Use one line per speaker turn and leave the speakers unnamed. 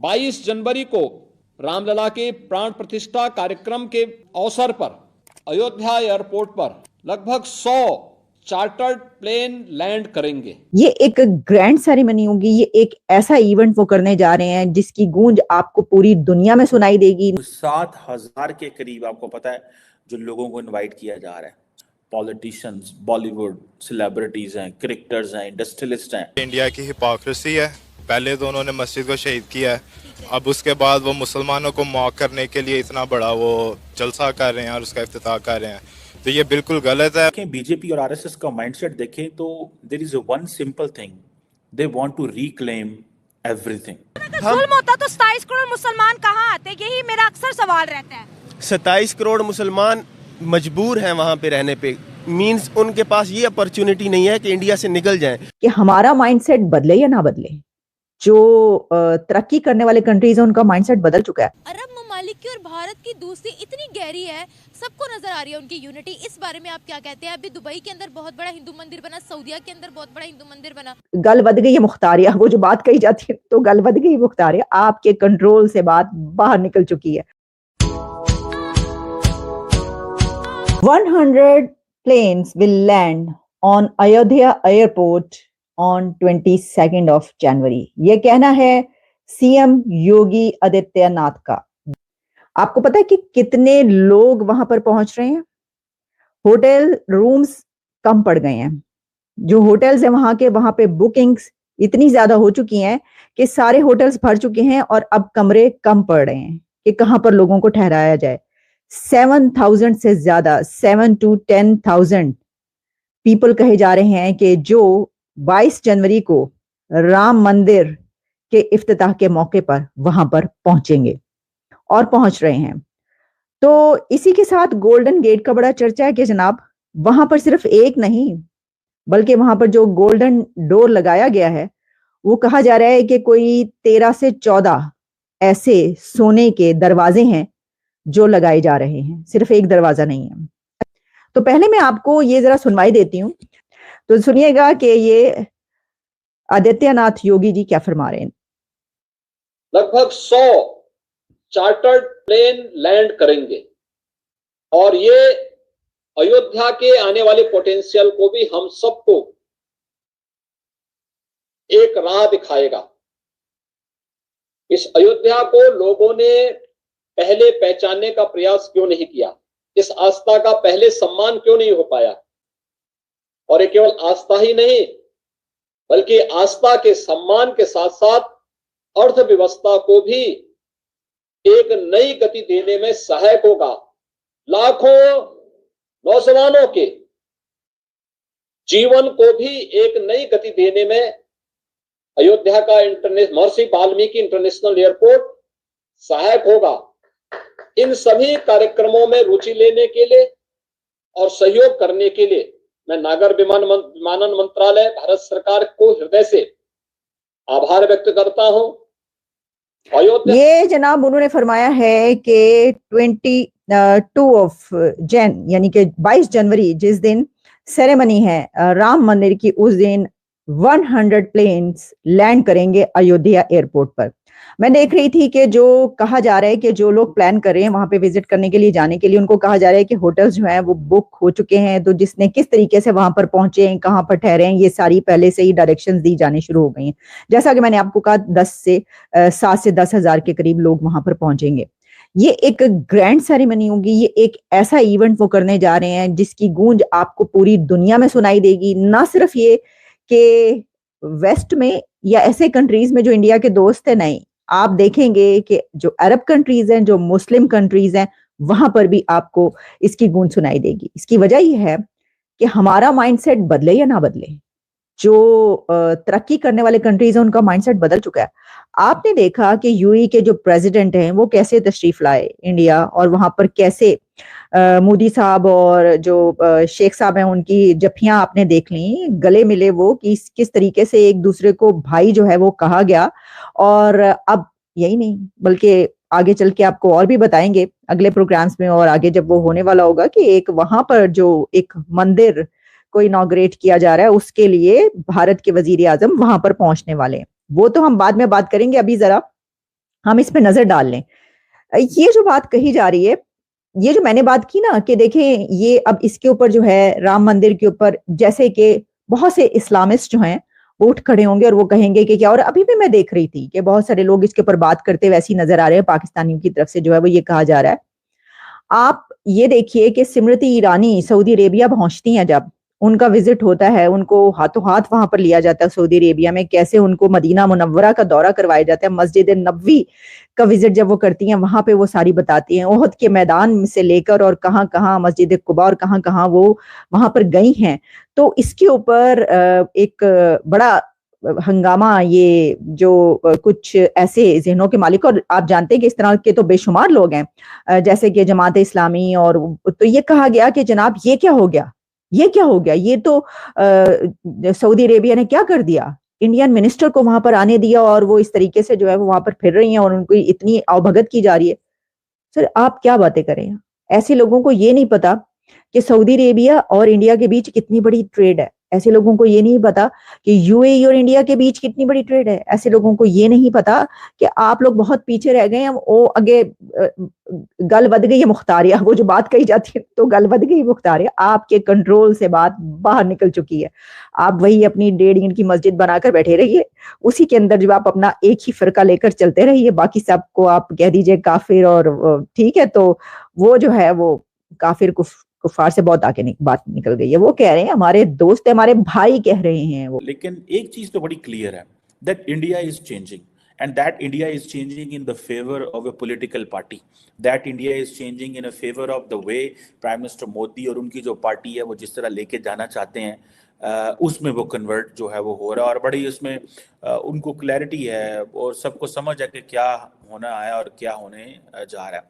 22 जनवरी को रामलला के प्राण प्रतिष्ठा कार्यक्रम के अवसर पर अयोध्या एयरपोर्ट पर लगभग 100 चार्टर्ड प्लेन लैंड करेंगे।
ये एक ग्रैंड सेरेमनी होगी। ये एक ऐसा इवेंट वो करने जा रहे हैं जिसकी गूंज आपको पूरी दुनिया में सुनाई देगी।
7,000 के करीब आपको पता है जो लोगों को इनवाइट किया जा रहा है। पॉलिटिशियंस, बॉलीवुड सेलिब्रिटीज हैं, क्रिकेटर्स हैं, इंडस्ट्रियलिस्ट हैं।
इंडिया की हिपोक्रेसी है। पहले तो उन्होंने मस्जिद को शहीद किया है, अब उसके बाद वो मुसलमानों को मॉक करने के लिए इतना बड़ा वो जलसा कर रहे हैं और उसका इफ्तिताह कर रहे हैं, तो ये बिल्कुल गलत है।
बीजेपी और आरएसएस का माइंडसेट देखें तो there is one simple thing, they want to reclaim everything.
अगर जुल्म होता तो 27 करोड़ मुसलमान कहाँ आते, यही मेरा अक्सर सवाल रहता है।
27 करोड़ मुसलमान मजबूर हैं वहां पे रहने पे, मींस उनके पास ये अपॉर्चुनिटी नहीं है कि इंडिया से निकल जाएं।
कि हमारा माइंडसेट बदले या ना बदले, जो तरक्की करने वाले कंट्रीज हैं उनका माइंडसेट बदल चुका है।
अरब ममालिक की और भारत की दोस्ती इतनी गहरी है, सबको नजर आ रही है उनकी यूनिटी। इस बारे में आप क्या कहते हैं? अभी दुबई के अंदर बहुत बड़ा हिंदू मंदिर बना, सऊदीया के अंदर बहुत बड़ा हिंदू मंदिर बना।
गल बद गई है मुख्तारिया, वो जो बात कही जाती है तो गल बद गई मुख्तारिया, आपके कंट्रोल से बात बाहर निकल चुकी है। 100 planes will land on Ayodhya airport on 22nd of January। ये कहना है सीएम योगी आदित्यनाथ का। आपको पता है कि कितने लोग वहां पर पहुंच रहे हैं? होटल रूम्स कम पड़ गए हैं। जो होटल्स हैं वहां पे बुकिंग्स इतनी ज्यादा हो चुकी हैं कि सारे होटल्स भर चुके हैं और अब कमरे कम पड़ रहे हैं कि कहां पर लोगों को ठहराया जाए। 7,000 से ज्यादा, 7 to 10,000 पीपल कहे जा रहे हैं कि जो 22 जनवरी को राम मंदिर के इफ्तिताह के मौके पर वहां पर पहुंचेंगे और पहुंच रहे हैं। तो इसी के साथ गोल्डन गेट का बड़ा चर्चा है कि जनाब वहां पर सिर्फ एक नहीं बल्कि वहां पर जो गोल्डन डोर लगाया गया है वो कहा जा रहा है कि कोई 13 से 14 ऐसे सोने के दरवाजे हैं जो लगाए जा रहे हैं, सिर्फ एक दरवाजा नहीं है। तो पहले मैं आपको ये जरा सुनवाई देती हूँ, तो सुनिएगा कि ये आदित्यनाथ योगी जी क्या फरमा रहे हैं।
लगभग 100 चार्टर्ड प्लेन लैंड करेंगे और ये अयोध्या के आने वाले पोटेंशियल को भी हम सबको एक राह दिखाएगा। इस अयोध्या को लोगों ने पहले पहचानने का प्रयास क्यों नहीं किया? इस आस्था का पहले सम्मान क्यों नहीं हो पाया? और ये केवल आस्था ही नहीं बल्कि आस्था के सम्मान के साथ साथ अर्थव्यवस्था को भी एक नई गति देने में सहायक होगा। लाखों नौजवानों के जीवन को भी एक नई गति देने में अयोध्या का महर्षि वाल्मीकि इंटरनेशनल एयरपोर्ट सहायक होगा। इन सभी कार्यक्रमों में रुचि लेने के लिए और सहयोग करने के लिए मैं नागर विमानन मंत्रालय भारत सरकार को हृदय से आभार व्यक्त करता हूं।
ये जनाब उन्होंने फरमाया है कि 22 ऑफ जैन यानी कि 22 जनवरी जिस दिन सेरेमनी है राम मंदिर की, उस दिन 100 प्लेन्स लैंड करेंगे अयोध्या एयरपोर्ट पर। मैं देख रही थी कि जो कहा जा रहा है कि जो लोग प्लान कर रहे हैं वहां पे विजिट करने के लिए जाने के लिए, उनको कहा जा रहा है कि होटल्स जो हैं वो बुक हो चुके हैं। तो जिसने किस तरीके से वहां पर पहुंचे हैं, कहां पर ठहरे हैं, ये सारी पहले से ही डायरेक्शंस दी जानी शुरू हो गई हैं। जैसा कि मैंने आपको कहा 7 से 10,000 के करीब लोग वहां पर पहुंचेंगे। ये एक ग्रैंड सेरेमनी होगी। ये एक ऐसा इवेंट वो करने जा रहे हैं जिसकी गूंज आपको पूरी दुनिया में सुनाई देगी। ना सिर्फ ये कि वेस्ट में या ऐसे कंट्रीज में जो इंडिया के दोस्त है, नहीं, आप देखेंगे कि जो अरब कंट्रीज हैं, जो मुस्लिम कंट्रीज हैं, वहां पर भी आपको इसकी गूंज सुनाई देगी। इसकी वजह यह है कि हमारा माइंडसेट बदले या ना बदले, जो तरक्की करने वाले कंट्रीज हैं उनका माइंडसेट बदल चुका है। आपने देखा कि यूएई के जो प्रेसिडेंट हैं वो कैसे तशरीफ लाए इंडिया, और वहां पर कैसे मोदी साहब और जो शेख साहब हैं उनकी जफ्फियां आपने देख ली, गले मिले वो, कि किस तरीके से एक दूसरे को भाई जो है वो कहा गया। और अब यही नहीं बल्कि आगे चल के आपको और भी बताएंगे अगले प्रोग्राम्स में, और आगे जब वो होने वाला होगा कि एक वहां पर जो एक मंदिर को इनॉग्रेट किया जा रहा है उसके लिए भारत के वजीर आजम वहां पर पहुंचने वाले हैं। वो तो हम बाद में बात करेंगे। अभी जरा हम इस पे नजर डाल लें। ये जो बात कही जा रही है, ये जो मैंने बात की ना कि देखें ये अब इसके ऊपर जो है राम मंदिर के ऊपर जैसे कि बहुत से इस्लामिस्ट जो हैं वो उठ खड़े होंगे और वो कहेंगे कि क्या, और अभी भी मैं देख रही थी कि बहुत सारे लोग इसके ऊपर बात करते वैसे ही नजर आ रहे हैं, पाकिस्तानियों की तरफ से जो है वो ये कहा जा रहा है। आप ये देखिए कि स्मृति ईरानी सऊदी अरेबिया पहुंचती हैं, जब उनका विजिट होता है, उनको हाथों हाथ वहां पर लिया जाता है सऊदी अरेबिया में, कैसे उनको मदीना मुनव्वरा का दौरा करवाया जाता है, मस्जिद नबवी का विजिट जब वो करती हैं वहां पे वो सारी बताती हैं, ओहद के मैदान से लेकर और कहाँ कहाँ मस्जिद कुबा और कहाँ कहाँ वो वहां पर गई हैं। तो इसके ऊपर एक बड़ा हंगामा, ये जो कुछ ऐसे जहनों के मालिक, और आप जानते हैं कि इस तरह के तो बेशुमार लोग हैं जैसे कि जमात इस्लामी, और तो ये कहा गया कि जनाब ये क्या हो गया, ये क्या हो गया, ये तो सऊदी अरेबिया ने क्या कर दिया, इंडियन मिनिस्टर को वहां पर आने दिया और वो इस तरीके से जो है वो वहां पर फिर रही हैं और उनको इतनी आवभगत की जा रही है। सर आप क्या बातें करें, ऐसे लोगों को ये नहीं पता कि सऊदी अरेबिया और इंडिया के बीच कितनी बड़ी ट्रेड है, ऐसे लोगों को ये नहीं पता कि यूएई और इंडिया के बीच कितनी बड़ी ट्रेड है, ऐसे लोगों को ये नहीं पता कि आप लोग बहुत पीछे रह गए हैं, वो आगे गल बद गई है मुख्तारिया, वो जो बात कही जाती है तो गल बद गई मुख्तारिया, आपके कंट्रोल से बात बाहर निकल चुकी है। आप वही अपनी 1.5 ईंट की मस्जिद बनाकर बैठे रहिए, उसी के अंदर जो आप अपना एक ही फिरका लेकर चलते रहिए, बाकी सबको आप कह दीजिए काफिर, और ठीक है, तो वो जो है वो काफिर कुफार से बहुत आगे बात निकल गई है, वो कह रहे हैं हमारे दोस्त है, हमारे भाई कह रहे हैं वो।
लेकिन एक चीज तो बड़ी क्लियर है, that India is changing, and that India is changing in the favor of a political party, that India is changing in a favor of the way Prime Minister Modi और उनकी जो पार्टी है वो जिस तरह लेके जाना चाहते हैं उसमें वो कन्वर्ट जो है वो हो रहा है, और बड़ी उसमें उनको क्लैरिटी है और सबको समझ है कि क्या होना है और क्या होने जा रहा है।